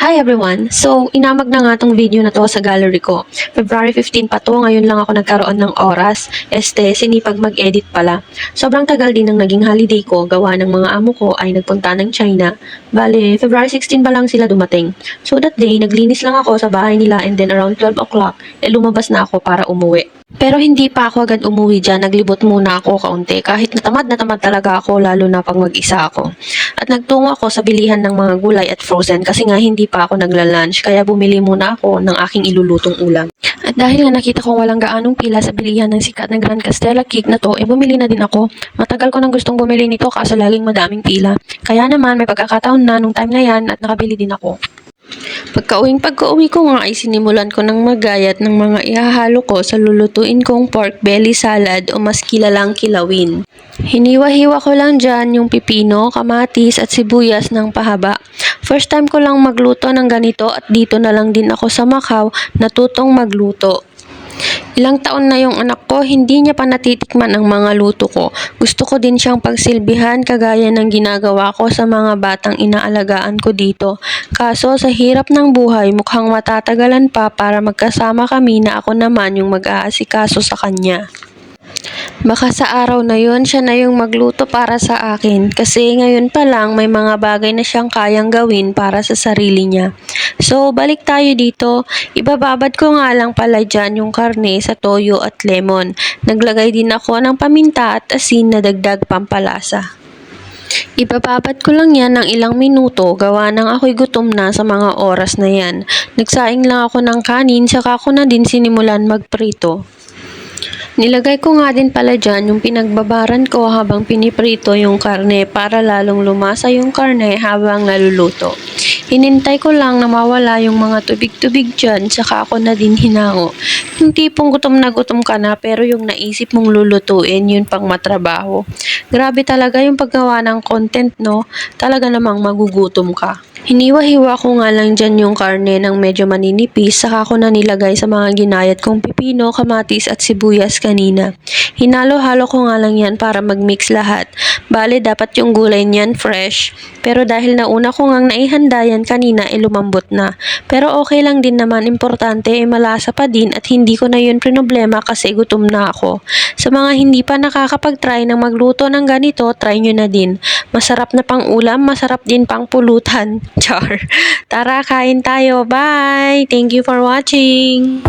Hi everyone! So, inamag na nga tong video na to sa gallery ko. February 15 pa to, ngayon lang ako nagkaroon ng oras. Sinipag mag-edit pala. Sobrang tagal din ng naging holiday ko, gawa ng mga amo ko ay nagpunta ng China. Bale, February 16 pa lang sila dumating. So that day, naglinis lang ako sa bahay nila and then around 12 o'clock, lumabas na ako para umuwi. Pero hindi pa ako agad umuwi dyan, naglibot muna ako kaunti kahit na tamad talaga ako lalo na pag mag-isa ako. At nagtungo ako sa bilihan ng mga gulay at frozen kasi nga hindi pa ako nagla-lunch kaya bumili muna ako ng aking ilulutong ulam. At dahil nga nakita ko walang gaanong pila sa bilihan ng sikat na Grand Castella cake na to, bumili na din ako. Matagal ko nang gustong bumili nito kaso laging madaming pila. Kaya naman may pagkakataon na nung time na yan at nakabili din ako. Pagka-uwi ko nga ay sinimulan ko ng magayat ng mga ihahalo ko sa lulutuin kong pork belly salad o mas kilalang kilawin. Hiniwa-hiwa ko lang dyan yung pipino, kamatis at sibuyas ng pahaba. First time ko lang magluto ng ganito at dito na lang din ako sa Macau natutong magluto. Ilang taon na yung anak ko, hindi niya pa natitikman ang mga luto ko. Gusto ko din siyang pagsilbihan kagaya ng ginagawa ko sa mga batang inaalagaan ko dito. Kaso sa hirap ng buhay, mukhang matatagalan pa para magkasama kami na ako naman yung mag-aasikaso sa kanya. Baka sa araw na yon siya na yung magluto para sa akin kasi ngayon pa lang may mga bagay na siyang kayang gawin para sa sarili niya. So balik tayo dito, ibababad ko nga lang pala dyan yung karne sa toyo at lemon. Naglagay din ako ng paminta at asin na dagdag pampalasa. Ibababad ko lang yan ng ilang minuto, gawa ng ako'y gutom na sa mga oras na yan. Nagsaing lang ako ng kanin, saka ako na din sinimulan magprito. Nilagay ko nga din pala dyan yung pinagbabaran ko habang piniprito yung karne para lalong lumasa yung karne habang naluluto. Hinintay ko lang na mawala yung mga tubig-tubig dyan, saka ako na din hinango. Yung tipong gutom na gutom ka na pero yung naisip mong lulutuin, yun pang matrabaho. Grabe talaga yung paggawa ng content, no? Talaga namang magugutom ka. Hiniwa-hiwa ko nga lang dyan yung karne ng medyo maninipis, saka ko na nilagay sa mga ginayat kong pipino, kamatis at sibuyas kanina. Hinalo-halo ko nga lang yan para mag-mix lahat. Bale, dapat yung gulay niyan fresh. Pero dahil nauna ko ngang naihanda yan kanina, lumambot na. Pero okay lang din naman, importante malasa pa din at hindi ko na yun problema kasi gutom na ako. Sa mga hindi pa nakakapag-try ng magluto ng ganito, try nyo na din. Masarap na pang ulam, masarap din pang pulutan. Char. Tara, kain tayo. Bye! Thank you for watching!